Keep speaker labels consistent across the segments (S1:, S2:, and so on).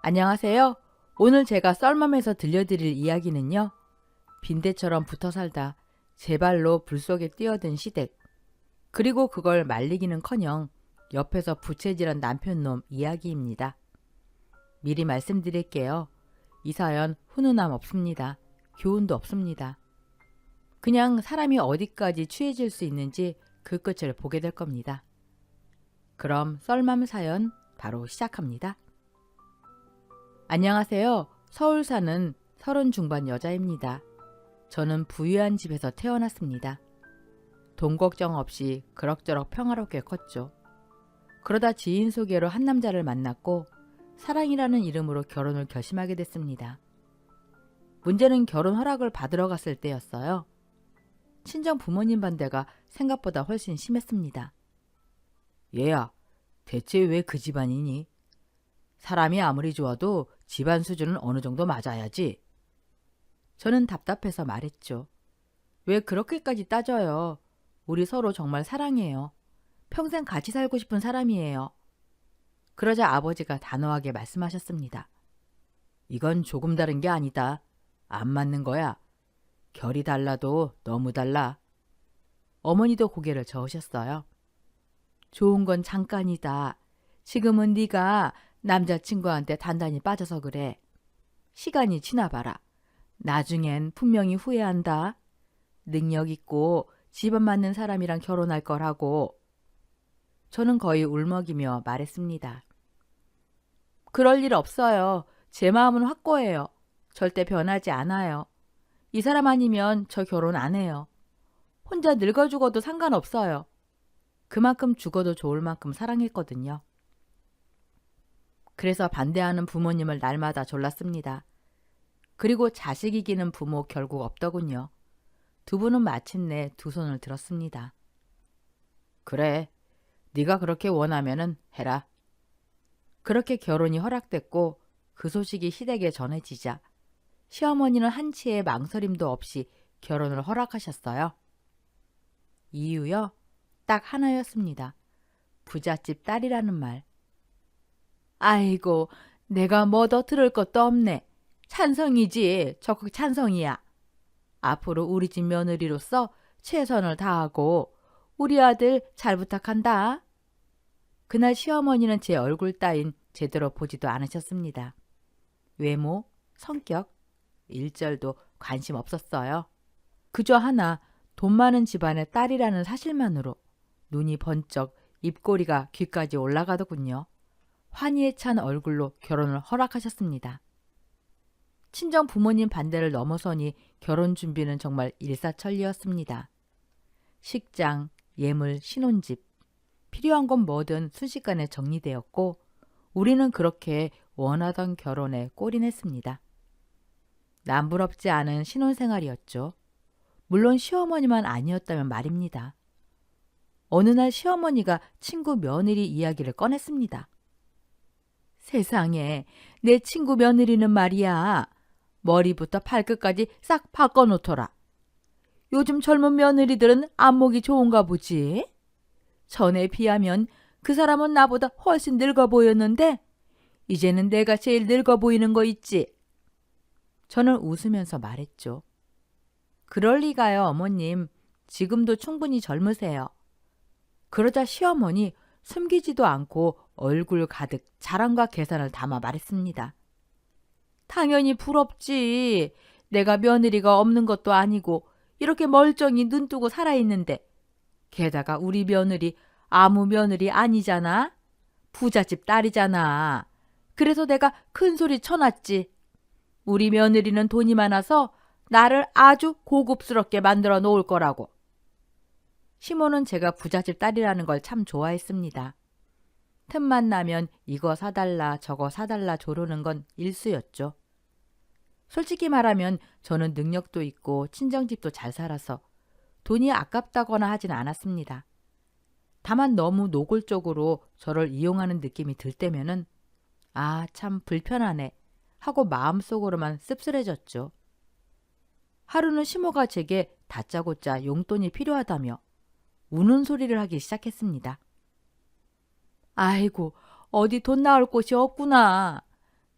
S1: 안녕하세요. 오늘 제가 썰맘에서 들려드릴 이야기는요. 빈대처럼 붙어 살다 제 발로 불 속에 뛰어든 시댁, 그리고 그걸 말리기는커녕 옆에서 부채질한 남편놈 이야기입니다. 미리 말씀드릴게요. 이 사연 훈훈함 없습니다. 교훈도 없습니다. 그냥 사람이 어디까지 취해질 수 있는지 그 끝을 보게 될 겁니다. 그럼 썰맘 사연 바로 시작합니다. 안녕하세요. 서울 사는 30 중반 여자입니다. 저는 부유한 집에서 태어났습니다. 돈 걱정 없이 그럭저럭 평화롭게 컸죠. 그러다 지인 소개로 한 남자를 만났고 사랑이라는 이름으로 결혼을 결심하게 됐습니다. 문제는 결혼 허락을 받으러 갔을 때였어요. 친정 부모님 반대가 생각보다 훨씬 심했습니다. 얘야, 대체 왜 그 집안이니? 사람이 아무리 좋아도 집안 수준은 어느 정도 맞아야지. 저는 답답해서 말했죠. 왜 그렇게까지 따져요? 우리 서로 정말 사랑해요. 평생 같이 살고 싶은 사람이에요. 그러자 아버지가 단호하게 말씀하셨습니다. 이건 조금 다른 게 아니다. 안 맞는 거야. 결이 달라도 너무 달라. 어머니도 고개를 저으셨어요. 좋은 건 잠깐이다. 지금은 네가 남자친구한테 단단히 빠져서 그래. 시간이 지나봐라. 나중엔 분명히 후회한다. 능력 있고 집안 맞는 사람이랑 결혼할 거라고. 저는 거의 울먹이며 말했습니다. 그럴 일 없어요. 제 마음은 확고해요. 절대 변하지 않아요. 이 사람 아니면 저 결혼 안 해요. 혼자 늙어 죽어도 상관없어요. 그만큼 죽어도 좋을 만큼 사랑했거든요. 그래서 반대하는 부모님을 날마다 졸랐습니다. 그리고 자식 이기는 부모 결국 없더군요. 두 분은 마침내 두 손을 들었습니다. 그래, 네가 그렇게 원하면은 해라. 그렇게 결혼이 허락됐고 그 소식이 시댁에 전해지자 시어머니는 한치의 망설임도 없이 결혼을 허락하셨어요. 이유요? 딱 하나였습니다. 부잣집 딸이라는 말. 아이고, 내가 뭐 더 들을 것도 없네. 찬성이지, 적극 찬성이야. 앞으로 우리 집 며느리로서 최선을 다하고 우리 아들 잘 부탁한다. 그날 시어머니는 제 얼굴 따윈 제대로 보지도 않으셨습니다. 외모, 성격, 일절도 관심 없었어요. 그저 하나 돈 많은 집안의 딸이라는 사실만으로 눈이 번쩍 입꼬리가 귀까지 올라가더군요. 환희에 찬 얼굴로 결혼을 허락하셨습니다. 친정 부모님 반대를 넘어서니 결혼 준비는 정말 일사천리였습니다. 식장, 예물, 신혼집, 필요한 건 뭐든 순식간에 정리되었고 우리는 그렇게 원하던 결혼에 골인했습니다. 남부럽지 않은 신혼생활이었죠. 물론 시어머니만 아니었다면 말입니다. 어느 날 시어머니가 친구 며느리 이야기를 꺼냈습니다. 세상에, 내 친구 며느리는 말이야. 머리부터 발끝까지 싹 바꿔놓더라. 요즘 젊은 며느리들은 안목이 좋은가 보지? 전에 비하면 그 사람은 나보다 훨씬 늙어 보였는데 이제는 내가 제일 늙어 보이는 거 있지? 저는 웃으면서 말했죠. 그럴 리가요, 어머님. 지금도 충분히 젊으세요. 그러자 시어머니 숨기지도 않고 얼굴 가득 자랑과 계산을 담아 말했습니다. 당연히 부럽지. 내가 며느리가 없는 것도 아니고 이렇게 멀쩡히 눈 뜨고 살아있는데 게다가 우리 며느리 아무 며느리 아니잖아. 부잣집 딸이잖아. 그래서 내가 큰 소리 쳐놨지. 우리 며느리는 돈이 많아서 나를 아주 고급스럽게 만들어 놓을 거라고. 시모는 제가 부잣집 딸이라는 걸 참 좋아했습니다. 틈만 나면 이거 사달라 저거 사달라 조르는 건 일수였죠. 솔직히 말하면 저는 능력도 있고 친정집도 잘 살아서 돈이 아깝다거나 하진 않았습니다. 다만 너무 노골적으로 저를 이용하는 느낌이 들 때면은 아, 참 불편하네 하고 마음속으로만 씁쓸해졌죠. 하루는 시모가 제게 다짜고짜 용돈이 필요하다며 우는 소리를 하기 시작했습니다. 아이고, 어디 돈 나올 곳이 없구나.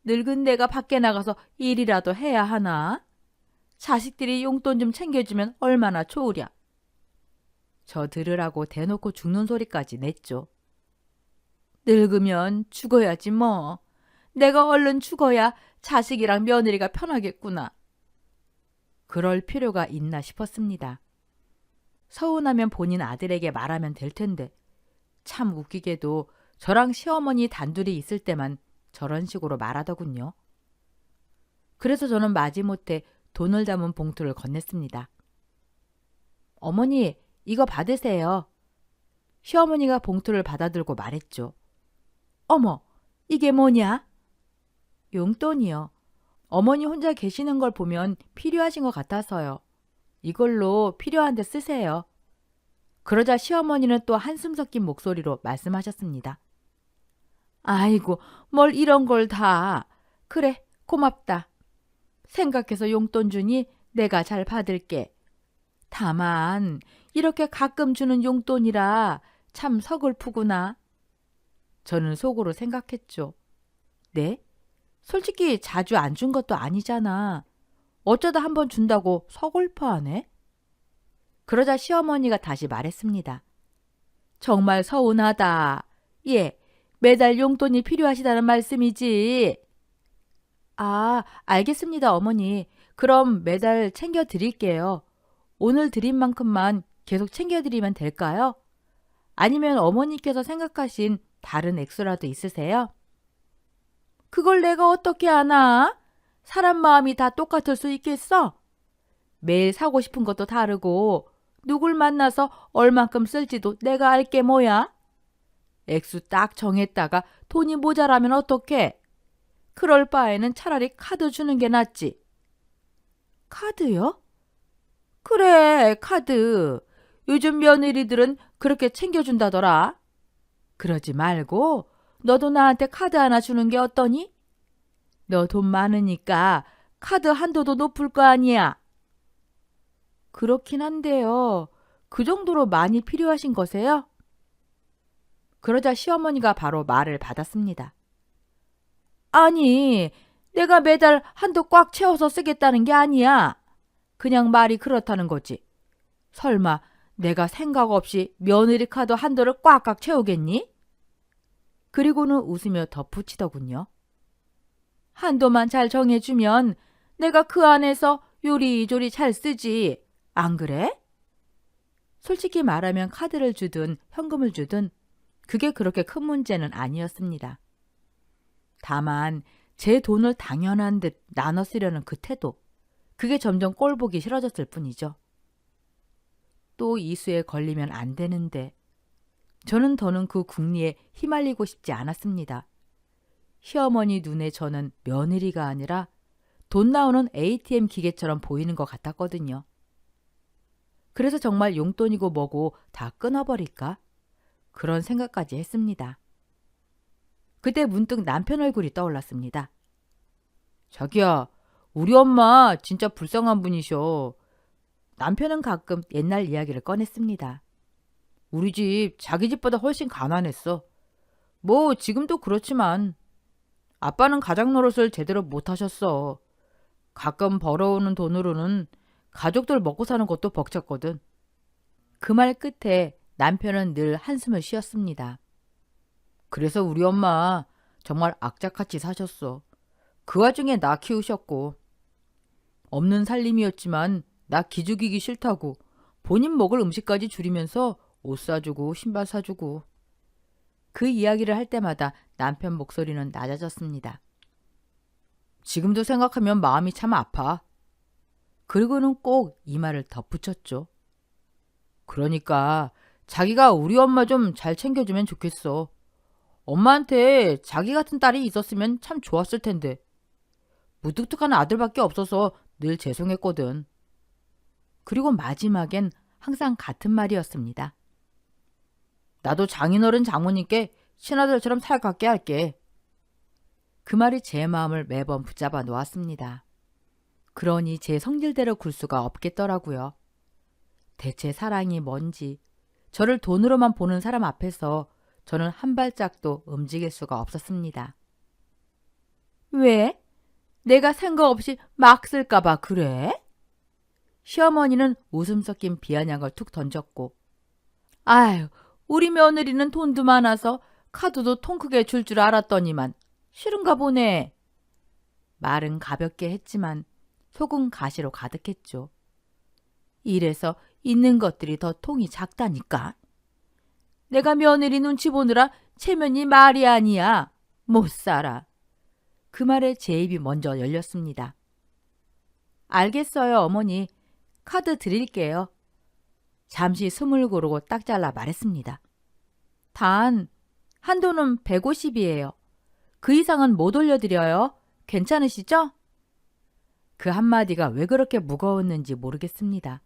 S1: 늙은 내가 밖에 나가서 일이라도 해야 하나? 자식들이 용돈 좀 챙겨주면 얼마나 좋으랴. 저 들으라고 대놓고 죽는 소리까지 냈죠. 늙으면 죽어야지 뭐. 내가 얼른 죽어야 자식이랑 며느리가 편하겠구나. 그럴 필요가 있나 싶었습니다. 서운하면 본인 아들에게 말하면 될 텐데 참 웃기게도 저랑 시어머니 단둘이 있을 때만 저런 식으로 말하더군요. 그래서 저는 마지못해 돈을 담은 봉투를 건넸습니다. 어머니, 이거 받으세요. 시어머니가 봉투를 받아들고 말했죠. 어머, 이게 뭐냐? 용돈이요. 어머니 혼자 계시는 걸 보면 필요하신 것 같아서요. 이걸로 필요한 데 쓰세요. 그러자 시어머니는 또 한숨 섞인 목소리로 말씀하셨습니다. 아이고, 뭘 이런 걸 다. 그래, 고맙다. 생각해서 용돈 주니 내가 잘 받을게. 다만 이렇게 가끔 주는 용돈이라 참 서글프구나. 저는 속으로 생각했죠. 네? 솔직히 자주 안 준 것도 아니잖아. 어쩌다 한번 준다고 서글퍼하네? 그러자 시어머니가 다시 말했습니다. 정말 서운하다. 예, 매달 용돈이 필요하시다는 말씀이지. 아, 알겠습니다, 어머니. 그럼 매달 챙겨드릴게요. 오늘 드린 만큼만 계속 챙겨드리면 될까요? 아니면 어머니께서 생각하신 다른 액수라도 있으세요? 그걸 내가 어떻게 아나? 사람 마음이 다 똑같을 수 있겠어? 매일 사고 싶은 것도 다르고 누굴 만나서 얼만큼 쓸지도 내가 알게 뭐야? 액수 딱 정했다가 돈이 모자라면 어떡해? 그럴 바에는 차라리 카드 주는 게 낫지. 카드요? 그래, 카드. 요즘 며느리들은 그렇게 챙겨준다더라. 그러지 말고 너도 나한테 카드 하나 주는 게 어떠니? 너 돈 많으니까 카드 한도도 높을 거 아니야. 그렇긴 한데요. 그 정도로 많이 필요하신 거세요? 그러자 시어머니가 바로 말을 받았습니다. 아니, 내가 매달 한도 꽉 채워서 쓰겠다는 게 아니야. 그냥 말이 그렇다는 거지. 설마 내가 생각 없이 며느리 카드 한도를 꽉꽉 채우겠니? 그리고는 웃으며 덧붙이더군요. 한도만 잘 정해주면 내가 그 안에서 요리조리 잘 쓰지. 안 그래? 솔직히 말하면 카드를 주든 현금을 주든 그게 그렇게 큰 문제는 아니었습니다. 다만 제 돈을 당연한 듯 나눠 쓰려는 그 태도, 그게 점점 꼴보기 싫어졌을 뿐이죠. 또 이수에 걸리면 안 되는데 저는 더는 그 궁리에 휘말리고 싶지 않았습니다. 시어머니 눈에 저는 며느리가 아니라 돈 나오는 ATM 기계처럼 보이는 것 같았거든요. 그래서 정말 용돈이고 뭐고 다 끊어버릴까? 그런 생각까지 했습니다. 그때 문득 남편 얼굴이 떠올랐습니다. 자기야, 우리 엄마 진짜 불쌍한 분이셔. 남편은 가끔 옛날 이야기를 꺼냈습니다. 우리 집 자기 집보다 훨씬 가난했어. 뭐 지금도 그렇지만 아빠는 가장 노릇을 제대로 못하셨어. 가끔 벌어오는 돈으로는 가족들 먹고 사는 것도 벅찼거든. 그 말 끝에 남편은 늘 한숨을 쉬었습니다. 그래서 우리 엄마 정말 악착같이 사셨어. 그 와중에 나 키우셨고. 없는 살림이었지만 나 기죽이기 싫다고 본인 먹을 음식까지 줄이면서 옷 사주고 신발 사주고. 그 이야기를 할 때마다 남편 목소리는 낮아졌습니다. 지금도 생각하면 마음이 참 아파. 그리고는 꼭 이 말을 덧붙였죠. 그러니까 자기가 우리 엄마 좀 잘 챙겨주면 좋겠어. 엄마한테 자기 같은 딸이 있었으면 참 좋았을 텐데. 무뚝뚝한 아들밖에 없어서 늘 죄송했거든. 그리고 마지막엔 항상 같은 말이었습니다. 나도 장인어른 장모님께 친아들처럼 살갑게 할게. 그 말이 제 마음을 매번 붙잡아 놓았습니다. 그러니 제 성질대로 굴 수가 없겠더라고요. 대체 사랑이 뭔지 저를 돈으로만 보는 사람 앞에서 저는 한 발짝도 움직일 수가 없었습니다. 왜? 내가 생각 없이 막 쓸까봐 그래? 시어머니는 웃음 섞인 비아냥을 툭 던졌고, 아유, 우리 며느리는 돈도 많아서 카드도 통 크게 줄 알았더니만 싫은가 보네. 말은 가볍게 했지만 속은 가시로 가득했죠. 이래서 있는 것들이 더 통이 작다니까. 내가 며느리 눈치 보느라 체면이 말이 아니야. 못 살아. 그 말에 제 입이 먼저 열렸습니다. 알겠어요, 어머니. 카드 드릴게요. 잠시 숨을 고르고 딱 잘라 말했습니다. 단, 한도는 150이에요. 그 이상은 못 올려드려요. 괜찮으시죠? 그 한마디가 왜 그렇게 무거웠는지 모르겠습니다.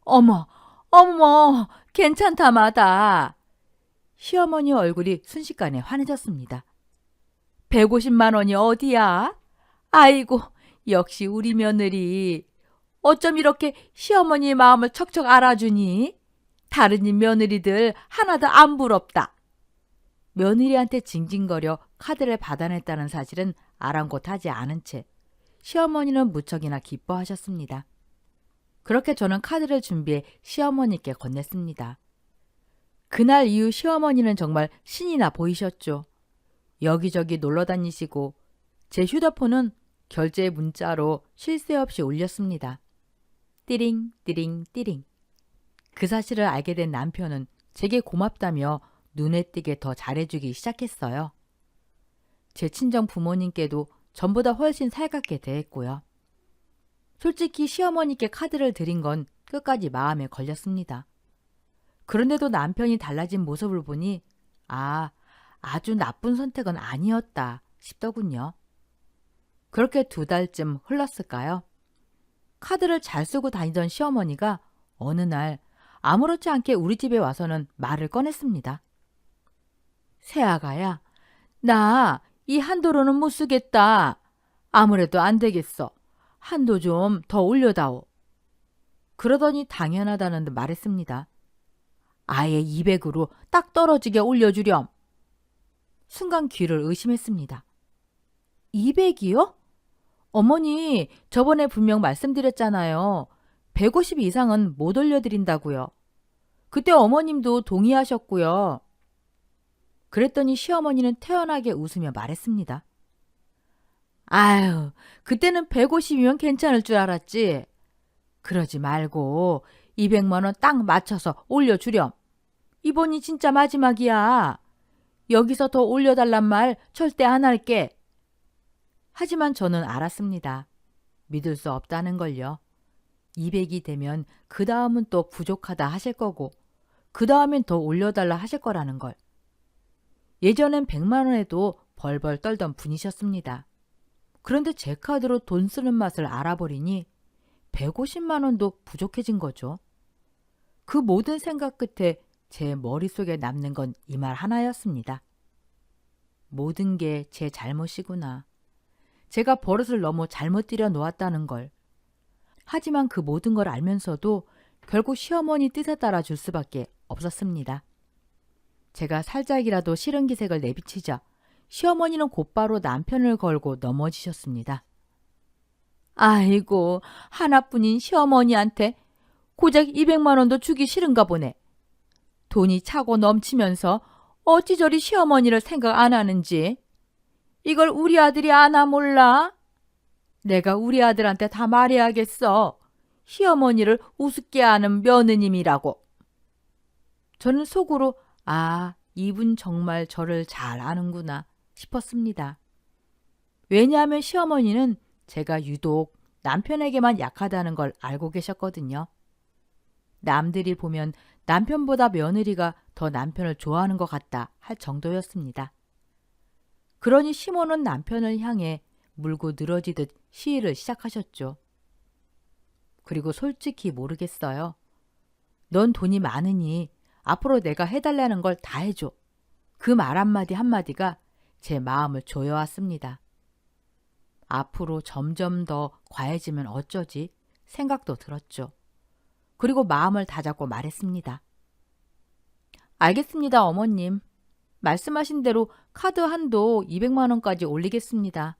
S1: 어머, 어머, 괜찮다마다. 시어머니 얼굴이 순식간에 환해졌습니다. 150만 원이 어디야? 아이고, 역시 우리 며느리. 어쩜 이렇게 시어머니의 마음을 척척 알아주니? 다른 집 며느리들 하나도 안 부럽다. 며느리한테 징징거려 카드를 받아냈다는 사실은 아랑곳하지 않은 채 시어머니는 무척이나 기뻐하셨습니다. 그렇게 저는 카드를 준비해 시어머니께 건넸습니다. 그날 이후 시어머니는 정말 신이 나 보이셨죠. 여기저기 놀러 다니시고 제 휴대폰은 결제 문자로 쉴 새 없이 울렸습니다. 띠링 띠링 띠링. 그 사실을 알게 된 남편은 제게 고맙다며 눈에 띄게 더 잘해주기 시작했어요. 제 친정 부모님께도 전보다 훨씬 살갑게 대했고요. 솔직히 시어머니께 카드를 드린 건 끝까지 마음에 걸렸습니다. 그런데도 남편이 달라진 모습을 보니 아주 나쁜 선택은 아니었다 싶더군요. 그렇게 2달쯤 흘렀을까요? 카드를 잘 쓰고 다니던 시어머니가 어느 날 아무렇지 않게 우리 집에 와서는 말을 꺼냈습니다. 새아가야, 나 이 한도로는 못 쓰겠다. 아무래도 안 되겠어. 한도 좀 더 올려다오. 그러더니 당연하다는 듯 말했습니다. 아예 200으로 딱 떨어지게 올려주렴. 순간 귀를 의심했습니다. 200이요? 어머니, 저번에 분명 말씀드렸잖아요. 150 이상은 못 올려드린다고요. 그때 어머님도 동의하셨고요. 그랬더니 시어머니는 태연하게 웃으며 말했습니다. 아유, 그때는 150이면 괜찮을 줄 알았지. 그러지 말고 200만 원 딱 맞춰서 올려주렴. 이번이 진짜 마지막이야. 여기서 더 올려달란 말 절대 안 할게. 하지만 저는 알았습니다. 믿을 수 없다는 걸요. 200이 되면 그 다음은 또 부족하다 하실 거고 그 다음엔 더 올려달라 하실 거라는 걸. 예전엔 100만 원에도 벌벌 떨던 분이셨습니다. 그런데 제 카드로 돈 쓰는 맛을 알아버리니 150만 원도 부족해진 거죠. 그 모든 생각 끝에 제 머릿속에 남는 건 이 말 하나였습니다. 모든 게 제 잘못이구나. 제가 버릇을 너무 잘못 들여 놓았다는 걸. 하지만 그 모든 걸 알면서도 결국 시어머니 뜻에 따라 줄 수밖에 없었습니다. 제가 살짝이라도 싫은 기색을 내비치자 시어머니는 곧바로 남편을 걸고 넘어지셨습니다. 아이고, 하나뿐인 시어머니한테 고작 200만 원도 주기 싫은가 보네. 돈이 차고 넘치면서 어찌 저리 시어머니를 생각 안 하는지. 이걸 우리 아들이 아나 몰라? 내가 우리 아들한테 다 말해야겠어. 시어머니를 우습게 하는 며느님이라고. 저는 속으로 이분 정말 저를 잘 아는구나 싶었습니다. 왜냐하면 시어머니는 제가 유독 남편에게만 약하다는 걸 알고 계셨거든요. 남들이 보면 남편보다 며느리가 더 남편을 좋아하는 것 같다 할 정도였습니다. 그러니 시모는 남편을 향해 물고 늘어지듯 시위를 시작하셨죠. 그리고 솔직히 모르겠어요. 넌 돈이 많으니 앞으로 내가 해달라는 걸 다 해줘. 그 말 한마디 한마디가 제 마음을 조여왔습니다. 앞으로 점점 더 과해지면 어쩌지 생각도 들었죠. 그리고 마음을 다잡고 말했습니다. 알겠습니다, 어머님. 말씀하신 대로 카드 한도 200만 원까지 올리겠습니다.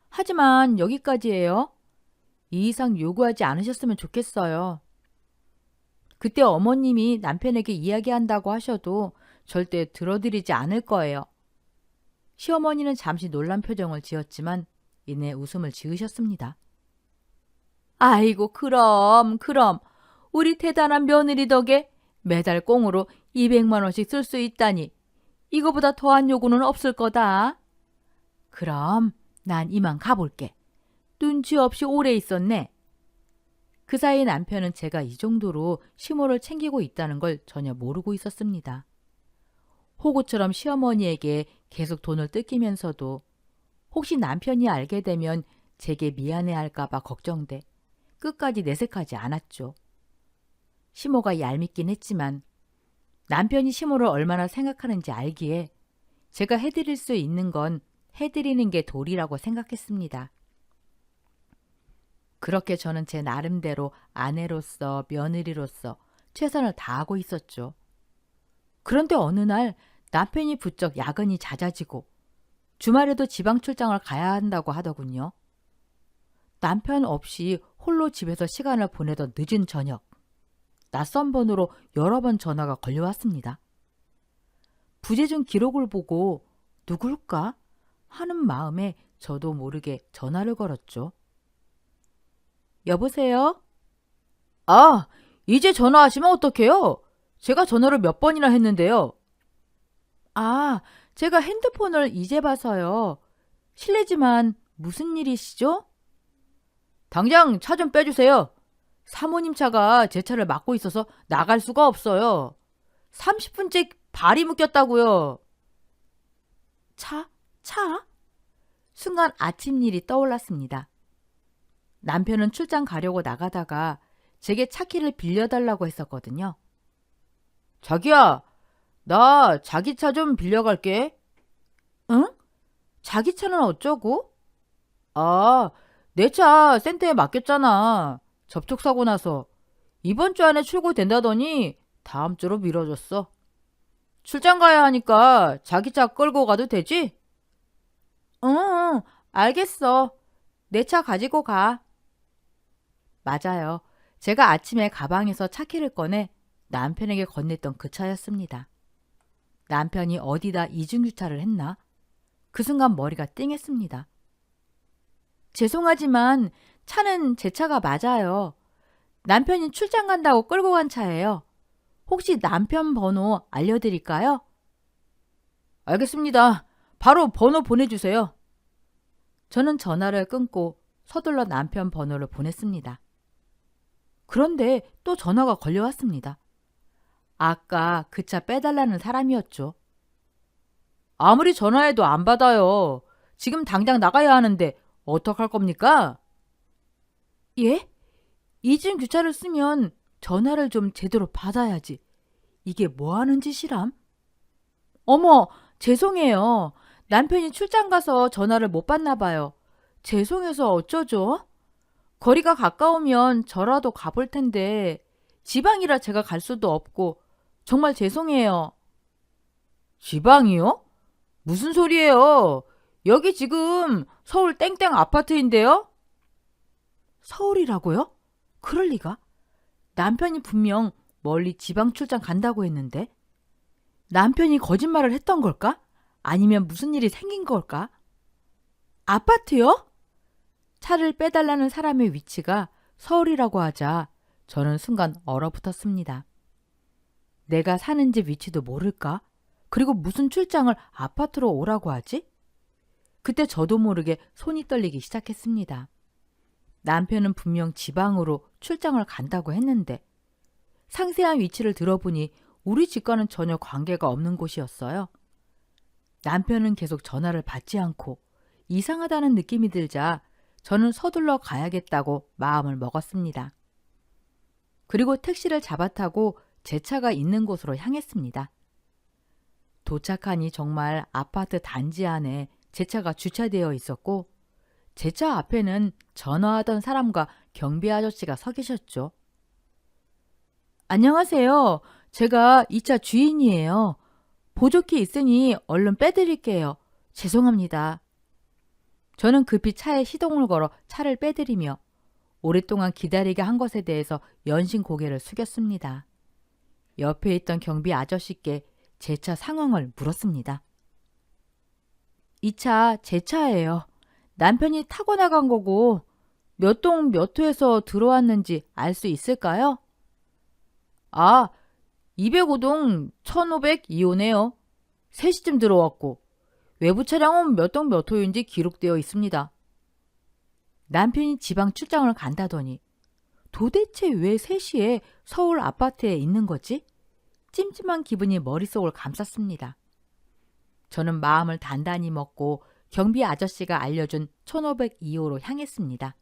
S1: 하지만 여기까지예요. 이 이상 요구하지 않으셨으면 좋겠어요. 그때 어머님이 남편에게 이야기한다고 하셔도 절대 들어드리지 않을 거예요. 시어머니는 잠시 놀란 표정을 지었지만 이내 웃음을 지으셨습니다. 아이고, 그럼. 우리 대단한 며느리 덕에 매달 꽁으로 200만 원씩 쓸 수 있다니 이거보다 더한 요구는 없을 거다. 그럼 난 이만 가볼게. 눈치 없이 오래 있었네. 그 사이 남편은 제가 이 정도로 시모를 챙기고 있다는 걸 전혀 모르고 있었습니다. 호구처럼 시어머니에게 계속 돈을 뜯기면서도 혹시 남편이 알게 되면 제게 미안해할까 봐 걱정돼 끝까지 내색하지 않았죠. 시모가 얄밉긴 했지만 남편이 시모를 얼마나 생각하는지 알기에 제가 해드릴 수 있는 건 해드리는 게 도리라고 생각했습니다. 그렇게 저는 제 나름대로 아내로서 며느리로서 최선을 다하고 있었죠. 그런데 어느 날 남편이 부쩍 야근이 잦아지고 주말에도 지방 출장을 가야 한다고 하더군요. 남편 없이 홀로 집에서 시간을 보내던 늦은 저녁, 낯선 번호로 여러 번 전화가 걸려왔습니다. 부재중 기록을 보고 누굴까 하는 마음에 저도 모르게 전화를 걸었죠. 여보세요? 아, 이제 전화하시면 어떡해요? 제가 전화를 몇 번이나 했는데요. 아, 제가 핸드폰을 이제 봐서요. 실례지만 무슨 일이시죠? 당장 차 좀 빼주세요. 사모님 차가 제 차를 막고 있어서 나갈 수가 없어요. 30분째 발이 묶였다고요. 차? 순간 아침 일이 떠올랐습니다. 남편은 출장 가려고 나가다가 제게 차 키를 빌려달라고 했었거든요. 자기야, 나 자기 차 좀 빌려갈게. 응? 자기 차는 어쩌고? 아, 내 차 센터에 맡겼잖아. 접촉사고 나서. 이번 주 안에 출고된다더니 다음 주로 미뤄졌어. 출장 가야 하니까 자기 차 끌고 가도 되지? 응, 알겠어. 내 차 가지고 가. 맞아요. 제가 아침에 가방에서 차키를 꺼내 남편에게 건넸던 그 차였습니다. 남편이 어디다 이중주차를 했나? 그 순간 머리가 띵했습니다. 죄송하지만 차는 제 차가 맞아요. 남편이 출장 간다고 끌고 간 차예요. 혹시 남편 번호 알려드릴까요? 알겠습니다. 바로 번호 보내주세요. 저는 전화를 끊고 서둘러 남편 번호를 보냈습니다. 그런데 또 전화가 걸려왔습니다. 아까 그 차 빼달라는 사람이었죠. 아무리 전화해도 안 받아요. 지금 당장 나가야 하는데 어떡할 겁니까? 예? 이중 규차를 쓰면 전화를 좀 제대로 받아야지. 이게 뭐 하는 짓이람? 어머, 죄송해요. 남편이 출장 가서 전화를 못 받나 봐요. 죄송해서 어쩌죠? 거리가 가까우면 저라도 가볼 텐데 지방이라 제가 갈 수도 없고 정말 죄송해요. 지방이요? 무슨 소리예요? 여기 지금 서울 땡땡 아파트인데요? 서울이라고요? 그럴 리가? 남편이 분명 멀리 지방 출장 간다고 했는데 남편이 거짓말을 했던 걸까? 아니면 무슨 일이 생긴 걸까? 아파트요? 차를 빼달라는 사람의 위치가 서울이라고 하자 저는 순간 얼어붙었습니다. 내가 사는 집 위치도 모를까? 그리고 무슨 출장을 아파트로 오라고 하지? 그때 저도 모르게 손이 떨리기 시작했습니다. 남편은 분명 지방으로 출장을 간다고 했는데 상세한 위치를 들어보니 우리 집과는 전혀 관계가 없는 곳이었어요. 남편은 계속 전화를 받지 않고 이상하다는 느낌이 들자 저는 서둘러 가야겠다고 마음을 먹었습니다. 그리고 택시를 잡아타고 제 차가 있는 곳으로 향했습니다. 도착하니 정말 아파트 단지 안에 제 차가 주차되어 있었고 제 차 앞에는 전화하던 사람과 경비 아저씨가 서 계셨죠. 안녕하세요. 제가 이 차 주인이에요. 보조키 있으니 얼른 빼드릴게요. 죄송합니다. 저는 급히 차에 시동을 걸어 차를 빼드리며 오랫동안 기다리게 한 것에 대해서 연신 고개를 숙였습니다. 옆에 있던 경비 아저씨께 제 차 상황을 물었습니다. 이 차 제 차예요. 남편이 타고 나간 거고 몇 동 몇 호에서 들어왔는지 알 수 있을까요? 아, 205동 1502호네요. 3시쯤 들어왔고 외부 차량은 몇 동 몇 호인지 기록되어 있습니다. 남편이 지방 출장을 간다더니 도대체 왜 3시에 서울 아파트에 있는 거지? 찜찜한 기분이 머릿속을 감쌌습니다. 저는 마음을 단단히 먹고 경비 아저씨가 알려준 1502호로 향했습니다.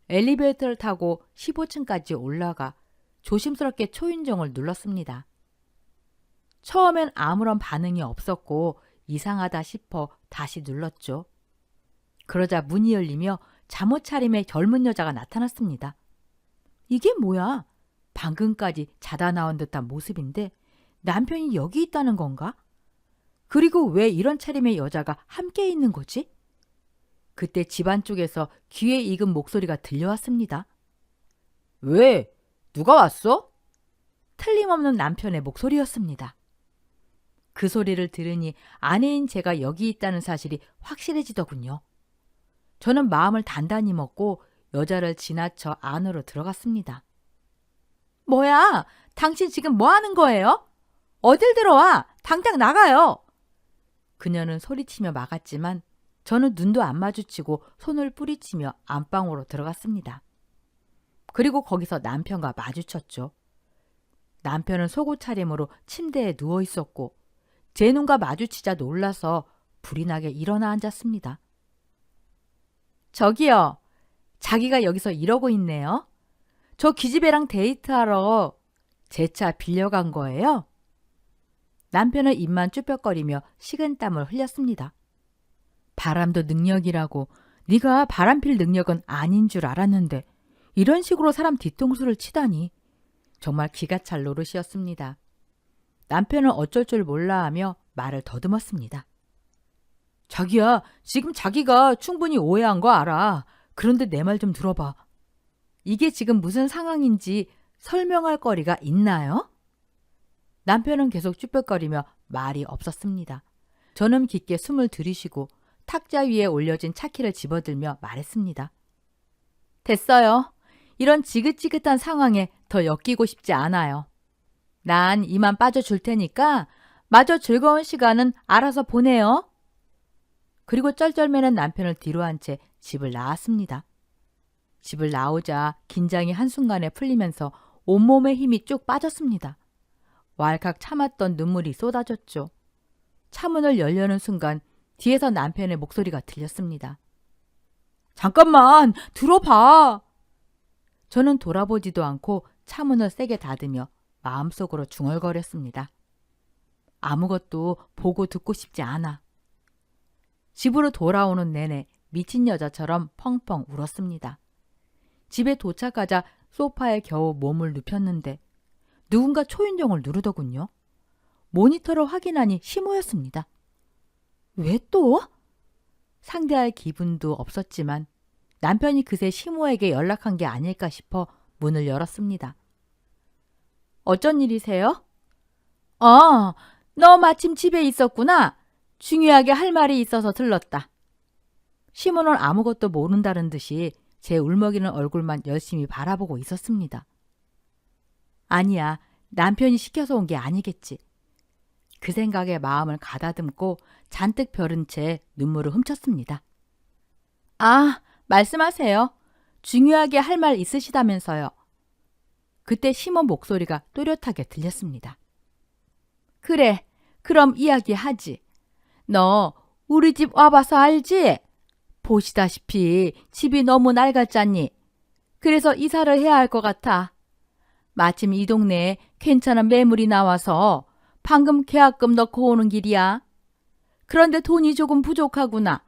S1: 엘리베이터를 타고 15층까지 올라가 조심스럽게 초인종을 눌렀습니다. 처음엔 아무런 반응이 없었고 이상하다 싶어 다시 눌렀죠. 그러자 문이 열리며 잠옷 차림의 젊은 여자가 나타났습니다. 이게 뭐야? 방금까지 자다 나온 듯한 모습인데 남편이 여기 있다는 건가? 그리고 왜 이런 차림의 여자가 함께 있는 거지? 그때 집안 쪽에서 귀에 익은 목소리가 들려왔습니다. 왜? 누가 왔어? 틀림없는 남편의 목소리였습니다. 그 소리를 들으니 아내인 제가 여기 있다는 사실이 확실해지더군요. 저는 마음을 단단히 먹고 여자를 지나쳐 안으로 들어갔습니다. 뭐야? 당신 지금 뭐 하는 거예요? 어딜 들어와? 당장 나가요! 그녀는 소리치며 막았지만 저는 눈도 안 마주치고 손을 뿌리치며 안방으로 들어갔습니다. 그리고 거기서 남편과 마주쳤죠. 남편은 속옷 차림으로 침대에 누워 있었고 제 눈과 마주치자 놀라서 불이 나게 일어나 앉았습니다. 저기요. 자기가 여기서 이러고 있네요. 저 기집애랑 데이트하러 제 차 빌려간 거예요? 남편은 입만 쭈뼛거리며 식은땀을 흘렸습니다. 바람도 능력이라고 네가 바람필 능력은 아닌 줄 알았는데 이런 식으로 사람 뒤통수를 치다니. 정말 기가 찰 노릇이었습니다. 남편은 어쩔 줄 몰라 하며 말을 더듬었습니다. 자기야, 지금 자기가 충분히 오해한 거 알아. 그런데 내 말 좀 들어봐. 이게 지금 무슨 상황인지 설명할 거리가 있나요? 남편은 계속 쭈뼛거리며 말이 없었습니다. 저는 깊게 숨을 들이쉬고 탁자 위에 올려진 차키를 집어들며 말했습니다. 됐어요. 이런 지긋지긋한 상황에 더 엮이고 싶지 않아요. 난 이만 빠져줄 테니까 마저 즐거운 시간은 알아서 보내요. 그리고 쩔쩔매는 남편을 뒤로 한 채 집을 나왔습니다. 집을 나오자 긴장이 한순간에 풀리면서 온몸에 힘이 쭉 빠졌습니다. 왈칵 참았던 눈물이 쏟아졌죠. 차문을 열려는 순간 뒤에서 남편의 목소리가 들렸습니다. 잠깐만, 들어봐! 저는 돌아보지도 않고 차문을 세게 닫으며 마음속으로 중얼거렸습니다. 아무것도 보고 듣고 싶지 않아. 집으로 돌아오는 내내 미친 여자처럼 펑펑 울었습니다. 집에 도착하자 소파에 겨우 몸을 눕혔는데 누군가 초인종을 누르더군요. 모니터를 확인하니 시모였습니다. 왜 또? 상대할 기분도 없었지만 남편이 그새 시모에게 연락한 게 아닐까 싶어 문을 열었습니다. 어쩐 일이세요? 너 마침 집에 있었구나. 중요하게 할 말이 있어서 들렀다. 시모는 아무것도 모른다는 듯이 제 울먹이는 얼굴만 열심히 바라보고 있었습니다. 아니야, 남편이 시켜서 온 게 아니겠지. 그 생각에 마음을 가다듬고 잔뜩 벼른 채 눈물을 훔쳤습니다. 아, 말씀하세요. 중요하게 할 말 있으시다면서요. 그때 시몬 목소리가 또렷하게 들렸습니다. 그래, 그럼 이야기하지. 너 우리 집 와봐서 알지? 보시다시피 집이 너무 낡았잖니. 그래서 이사를 해야 할 것 같아. 마침 이 동네에 괜찮은 매물이 나와서 방금 계약금 넣고 오는 길이야. 그런데 돈이 조금 부족하구나.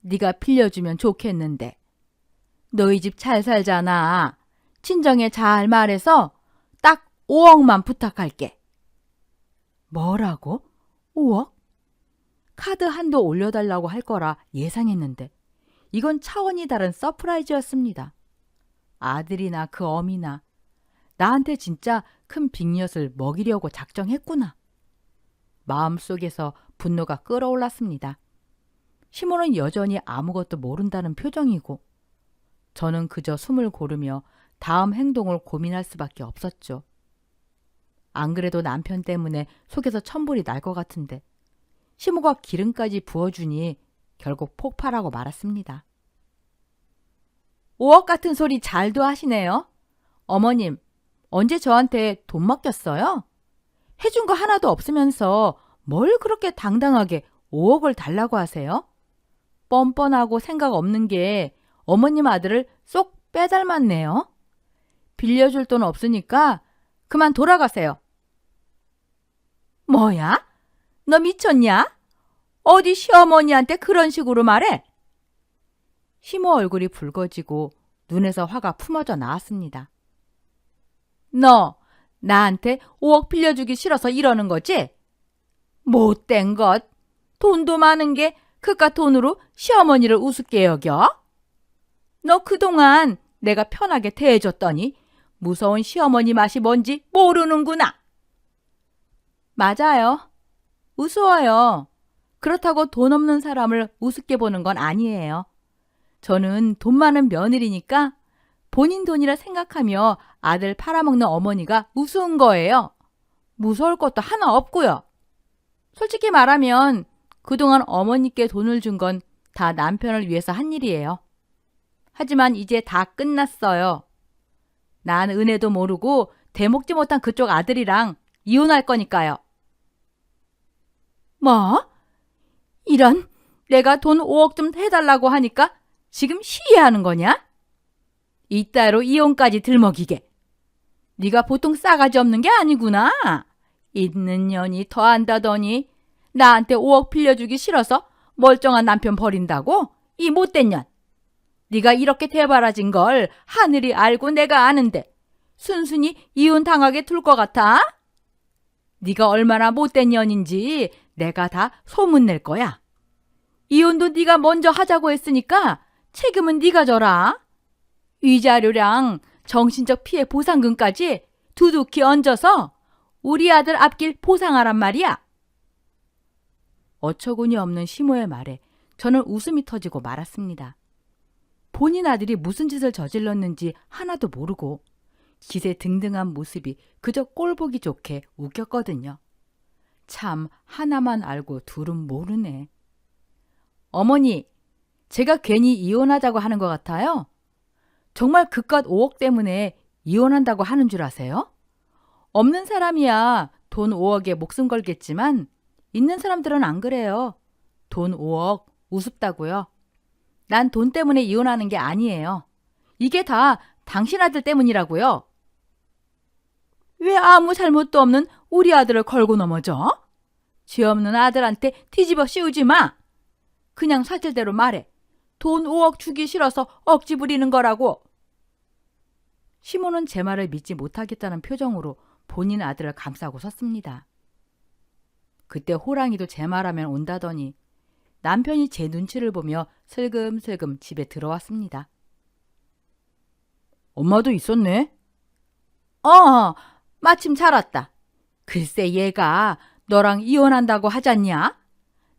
S1: 네가 빌려주면 좋겠는데. 너희 집 잘 살잖아. 친정에 잘 말해서 딱 5억만 부탁할게. 뭐라고? 5억? 카드 한도 올려달라고 할 거라 예상했는데 이건 차원이 다른 서프라이즈였습니다. 아들이나 그 어미나 나한테 진짜 큰 빅엿을 먹이려고 작정했구나. 마음속에서 분노가 끓어올랐습니다. 시몬은 여전히 아무것도 모른다는 표정이고 저는 그저 숨을 고르며 다음 행동을 고민할 수밖에 없었죠. 안 그래도 남편 때문에 속에서 천불이 날 것 같은데 시모가 기름까지 부어주니 결국 폭발하고 말았습니다. 5억 같은 소리 잘도 하시네요. 어머님, 언제 저한테 돈 맡겼어요? 해준 거 하나도 없으면서 뭘 그렇게 당당하게 5억을 달라고 하세요? 뻔뻔하고 생각 없는 게 어머님 아들을 쏙 빼닮았네요. 빌려줄 돈 없으니까 그만 돌아가세요. 뭐야? 너 미쳤냐? 어디 시어머니한테 그런 식으로 말해? 시모 얼굴이 붉어지고 눈에서 화가 품어져 나왔습니다. 너 나한테 5억 빌려주기 싫어서 이러는 거지? 못된 것. 돈도 많은 게 그깟 돈으로 시어머니를 우습게 여겨? 너 그동안 내가 편하게 대해줬더니 무서운 시어머니 맛이 뭔지 모르는구나. 맞아요. 우스워요. 그렇다고 돈 없는 사람을 우습게 보는 건 아니에요. 저는 돈 많은 며느리니까 본인 돈이라 생각하며 아들 팔아먹는 어머니가 우스운 거예요. 무서울 것도 하나 없고요. 솔직히 말하면 그동안 어머니께 돈을 준 건 다 남편을 위해서 한 일이에요. 하지만 이제 다 끝났어요. 난 은혜도 모르고 대먹지 못한 그쪽 아들이랑 이혼할 거니까요. 뭐? 이런, 내가 돈 5억 좀 해달라고 하니까 지금 시위하는 거냐? 이따로 이혼까지 들먹이게. 네가 보통 싸가지 없는 게 아니구나. 있는 년이 더한다더니 나한테 5억 빌려주기 싫어서 멀쩡한 남편 버린다고? 이 못된 년. 네가 이렇게 대바라진 걸 하늘이 알고 내가 아는데 순순히 이혼 당하게 둘 것 같아? 네가 얼마나 못된 년인지 내가 다 소문낼 거야. 이혼도 네가 먼저 하자고 했으니까 책임은 네가 져라. 위자료랑 정신적 피해 보상금까지 두둑히 얹어서 우리 아들 앞길 보상하란 말이야. 어처구니 없는 시모의 말에 저는 웃음이 터지고 말았습니다. 본인 아들이 무슨 짓을 저질렀는지 하나도 모르고 기세 등등한 모습이 그저 꼴보기 좋게 웃겼거든요. 참 하나만 알고 둘은 모르네. 어머니, 제가 괜히 이혼하자고 하는 것 같아요? 정말 그깟 5억 때문에 이혼한다고 하는 줄 아세요? 없는 사람이야 돈 5억에 목숨 걸겠지만 있는 사람들은 안 그래요. 돈 5억 우습다고요. 난 돈 때문에 이혼하는 게 아니에요. 이게 다 당신 아들 때문이라고요. 왜 아무 잘못도 없는 우리 아들을 걸고 넘어져? 죄 없는 아들한테 뒤집어 씌우지 마. 그냥 사실대로 말해. 돈 5억 주기 싫어서 억지 부리는 거라고. 시몬은 제 말을 믿지 못하겠다는 표정으로 본인 아들을 감싸고 섰습니다. 그때 호랑이도 제 말하면 온다더니 남편이 제 눈치를 보며 슬금슬금 집에 들어왔습니다. 엄마도 있었네? 마침 잘 왔다. 글쎄 얘가 너랑 이혼한다고 하잖냐?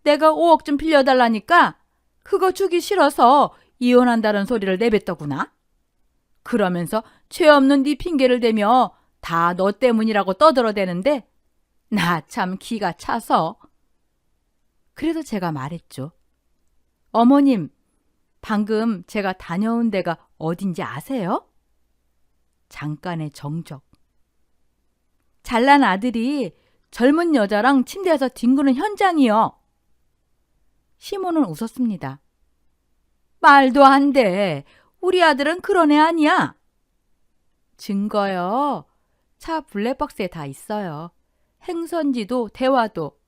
S1: 내가 5억 좀 빌려달라니까 그거 주기 싫어서 이혼한다는 소리를 내뱉더구나. 그러면서 죄 없는 네 핑계를 대며 다 너 때문이라고 떠들어대는데 나 참 기가 차서. 그래서 제가 말했죠. 어머님, 방금 제가 다녀온 데가 어딘지 아세요? 잠깐의 정적. 잘난 아들이 젊은 여자랑 침대에서 뒹구는 현장이요. 시몬은 웃었습니다. 말도 안 돼. 우리 아들은 그런 애 아니야. 증거요. 차 블랙박스에 다 있어요. 행선지도 대화도.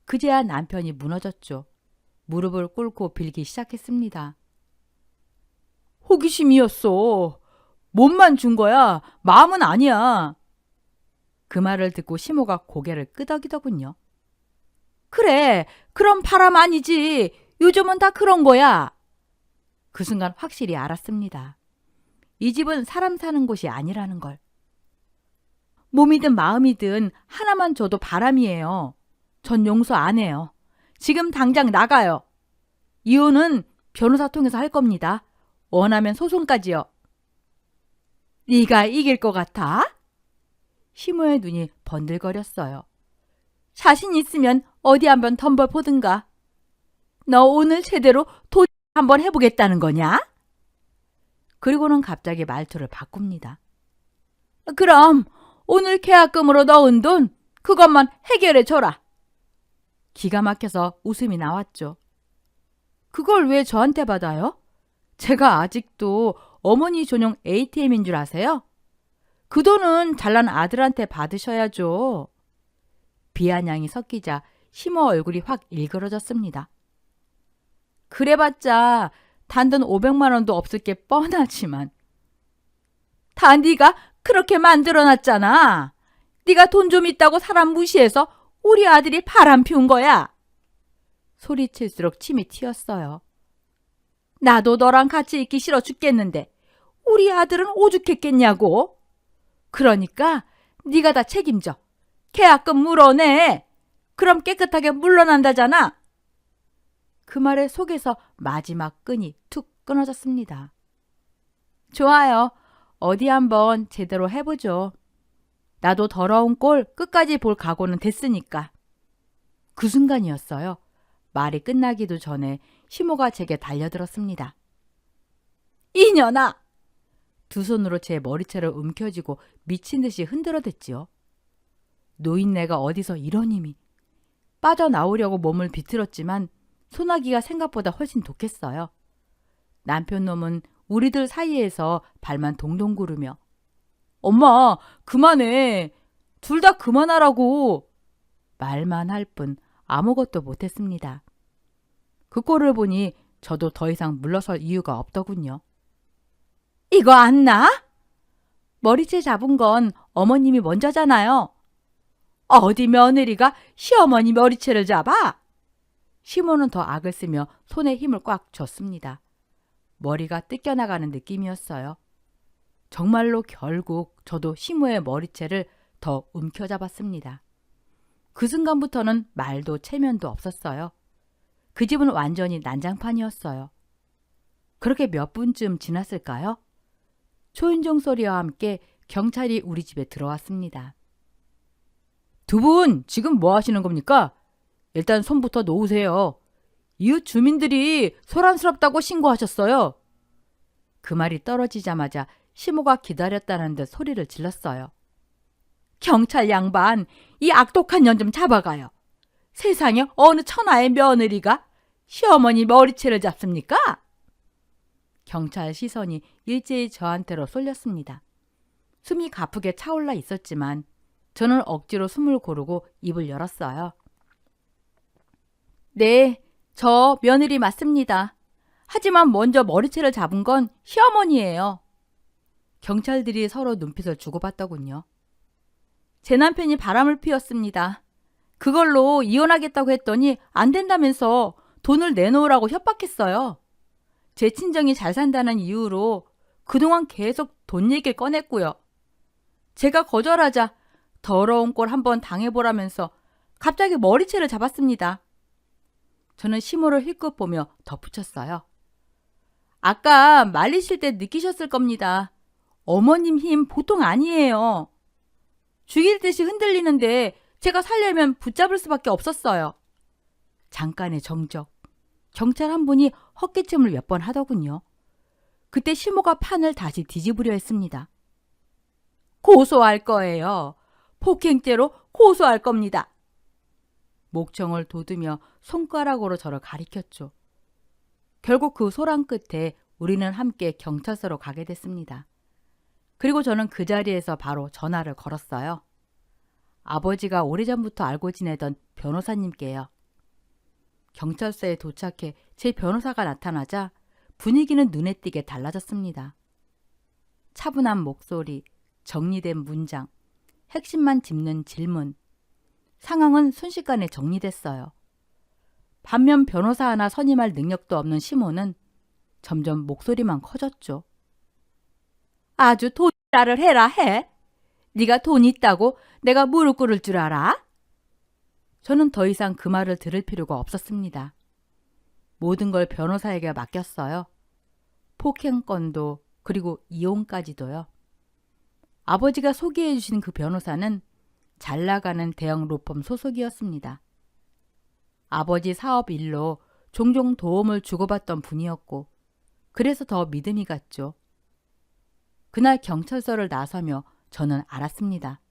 S1: 그제야 남편이 무너졌죠. 무릎을 꿇고 빌기 시작했습니다. 호기심이었어. 몸만 준 거야. 마음은 아니야. 그 말을 듣고 시모가 고개를 끄덕이더군요. 그래, 그럼 바람 아니지. 요즘은 다 그런 거야. 그 순간 확실히 알았습니다. 이 집은 사람 사는 곳이 아니라는 걸. 몸이든 마음이든 하나만 줘도 바람이에요. 전 용서 안 해요. 지금 당장 나가요. 이혼은 변호사 통해서 할 겁니다. 원하면 소송까지요. 네가 이길 것 같아? 시모의 눈이 번들거렸어요. 자신 있으면 어디 한번 덤벼보든가. 너 오늘 제대로 도전 한번 해보겠다는 거냐? 그리고는 갑자기 말투를 바꿉니다. 그럼 오늘 계약금으로 넣은 돈 그것만 해결해 줘라. 기가 막혀서 웃음이 나왔죠. 그걸 왜 저한테 받아요? 제가 아직도 어머니 전용 ATM인 줄 아세요? 그 돈은 잘난 아들한테 받으셔야죠. 비아냥이 섞이자 시모 얼굴이 확 일그러졌습니다. 그래봤자 단돈 500만 원도 없을 게 뻔하지만. 다 네가 그렇게 만들어놨잖아. 네가 돈 좀 있다고 사람 무시해서 우리 아들이 바람 피운 거야. 소리칠수록 침이 튀었어요. 나도 너랑 같이 있기 싫어 죽겠는데 우리 아들은 오죽했겠냐고. 그러니까 네가 다 책임져. 계약금 물어내. 그럼 깨끗하게 물러난다잖아. 그 말에 속에서 마지막 끈이 툭 끊어졌습니다. 좋아요. 어디 한번 제대로 해보죠. 나도 더러운 꼴 끝까지 볼 각오는 됐으니까. 그 순간이었어요. 말이 끝나기도 전에 시모가 제게 달려들었습니다. 이년아! 두 손으로 제 머리채를 움켜쥐고 미친 듯이 흔들어댔지요. 노인네가 어디서 이런 힘이. 빠져나오려고 몸을 비틀었지만 소나기가 생각보다 훨씬 독했어요. 남편 놈은 우리들 사이에서 발만 동동 구르며 엄마 그만해. 둘 다 그만하라고. 말만 할 뿐 아무것도 못했습니다. 그 꼴을 보니 저도 더 이상 물러설 이유가 없더군요. 이거 안 나? 머리채 잡은 건 어머님이 먼저잖아요. 어디 며느리가 시어머니 머리채를 잡아? 시모는 더 악을 쓰며 손에 힘을 꽉 줬습니다. 머리가 뜯겨나가는 느낌이었어요. 정말로 결국 저도 시모의 머리채를 더 움켜잡았습니다. 그 순간부터는 말도 체면도 없었어요. 그 집은 완전히 난장판이었어요. 그렇게 몇 분쯤 지났을까요? 초인종 소리와 함께 경찰이 우리 집에 들어왔습니다. 두 분 지금 뭐 하시는 겁니까? 일단 손부터 놓으세요. 이웃 주민들이 소란스럽다고 신고하셨어요. 그 말이 떨어지자마자 시모가 기다렸다는 듯 소리를 질렀어요. 경찰 양반, 이 악독한 년 좀 잡아가요. 세상에 어느 천하의 며느리가 시어머니 머리채를 잡습니까? 경찰 시선이 일제히 저한테로 쏠렸습니다. 숨이 가쁘게 차올라 있었지만 저는 억지로 숨을 고르고 입을 열었어요. 네, 저 며느리 맞습니다. 하지만 먼저 머리채를 잡은 건 시어머니예요. 경찰들이 서로 눈빛을 주고받더군요. 제 남편이 바람을 피웠습니다. 그걸로 이혼하겠다고 했더니 안 된다면서 돈을 내놓으라고 협박했어요. 제 친정이 잘 산다는 이유로 그동안 계속 돈 얘기를 꺼냈고요. 제가 거절하자 더러운 꼴 한번 당해보라면서 갑자기 머리채를 잡았습니다. 저는 시모를 힐끗 보며 덧붙였어요. 아까 말리실 때 느끼셨을 겁니다. 어머님 힘 보통 아니에요. 죽일 듯이 흔들리는데 제가 살려면 붙잡을 수밖에 없었어요. 잠깐의 정적. 경찰 한 분이 헛기침을 몇 번 하더군요. 그때 시모가 판을 다시 뒤집으려 했습니다. 고소할 거예요. 폭행죄로 고소할 겁니다. 목청을 돋으며 손가락으로 저를 가리켰죠. 결국 그 소란 끝에 우리는 함께 경찰서로 가게 됐습니다. 그리고 저는 그 자리에서 바로 전화를 걸었어요. 아버지가 오래전부터 알고 지내던 변호사님께요. 경찰서에 도착해 제 변호사가 나타나자 분위기는 눈에 띄게 달라졌습니다. 차분한 목소리, 정리된 문장, 핵심만 짚는 질문. 상황은 순식간에 정리됐어요. 반면 변호사 하나 선임할 능력도 없는 시모는 점점 목소리만 커졌죠. 아주 돈이라를 해라 해. 네가 돈 있다고 내가 무릎 꿇을 줄 알아? 저는 더 이상 그 말을 들을 필요가 없었습니다. 모든 걸 변호사에게 맡겼어요. 폭행건도 그리고 이혼까지도요. 아버지가 소개해 주신 그 변호사는 잘 나가는 대형 로펌 소속이었습니다. 아버지 사업 일로 종종 도움을 주고받던 분이었고 그래서 더 믿음이 갔죠. 그날 경찰서를 나서며 저는 알았습니다.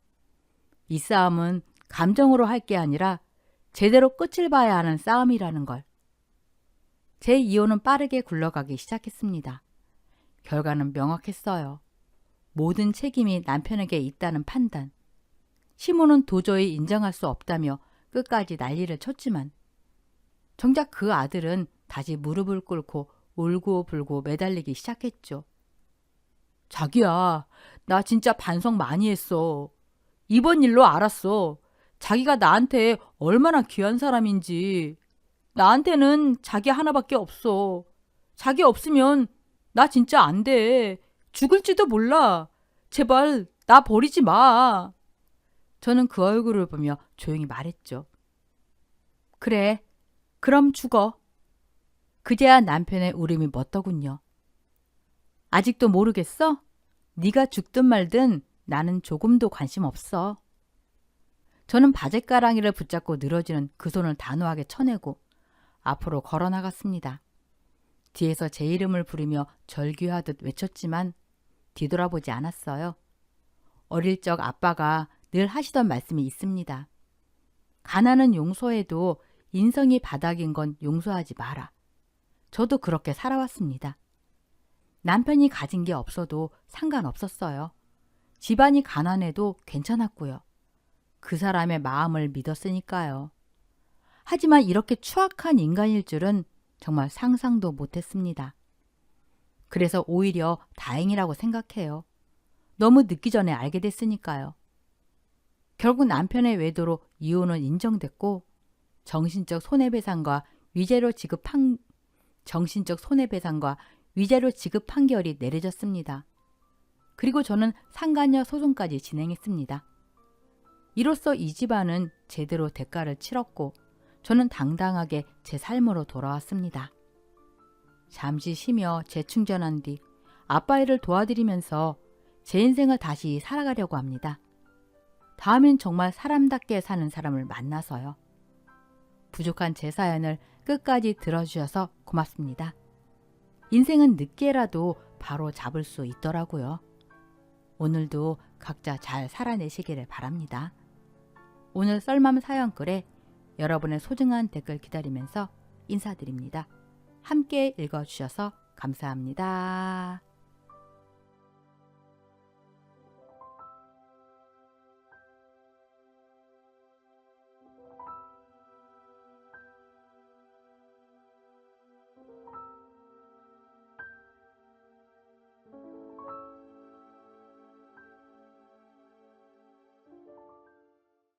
S1: 이 싸움은 감정으로 할 게 아니라 제대로 끝을 봐야 하는 싸움이라는 걸. 제 이혼은 빠르게 굴러가기 시작했습니다. 결과는 명확했어요. 모든 책임이 남편에게 있다는 판단. 시모는 도저히 인정할 수 없다며 끝까지 난리를 쳤지만 정작 그 아들은 다시 무릎을 꿇고 울고불고 매달리기 시작했죠. 자기야, 나 진짜 반성 많이 했어. 이번 일로 알았어. 자기가 나한테 얼마나 귀한 사람인지. 나한테는 자기 하나밖에 없어. 자기 없으면 나 진짜 안 돼. 죽을지도 몰라. 제발 나 버리지 마. 저는 그 얼굴을 보며 조용히 말했죠. 그래, 그럼 죽어. 그제야 남편의 울음이 멎더군요. 아직도 모르겠어? 네가 죽든 말든 나는 조금도 관심 없어. 저는 바짓가랑이를 붙잡고 늘어지는 그 손을 단호하게 쳐내고 앞으로 걸어나갔습니다. 뒤에서 제 이름을 부르며 절규하듯 외쳤지만 뒤돌아보지 않았어요. 어릴 적 아빠가 늘 하시던 말씀이 있습니다. 가난은 용서해도 인성이 바닥인 건 용서하지 마라. 저도 그렇게 살아왔습니다. 남편이 가진 게 없어도 상관없었어요. 집안이 가난해도 괜찮았고요. 그 사람의 마음을 믿었으니까요. 하지만 이렇게 추악한 인간일 줄은 정말 상상도 못했습니다. 그래서 오히려 다행이라고 생각해요. 너무 늦기 전에 알게 됐으니까요. 결국 남편의 외도로 이혼은 인정됐고 정신적 손해배상과 위자료 지급 판결이 내려졌습니다. 그리고 저는 상간녀 소송까지 진행했습니다. 이로써 이 집안은 제대로 대가를 치렀고 저는 당당하게 제 삶으로 돌아왔습니다. 잠시 쉬며 재충전한 뒤 아빠 일을 도와드리면서 제 인생을 다시 살아가려고 합니다. 다음엔 정말 사람답게 사는 사람을 만나서요. 부족한 제 사연을 끝까지 들어주셔서 고맙습니다. 인생은 늦게라도 바로 잡을 수 있더라고요. 오늘도 각자 잘 살아내시기를 바랍니다. 오늘 썰맘 사연글에 여러분의 소중한 댓글 기다리면서 인사드립니다. 함께 읽어주셔서 감사합니다.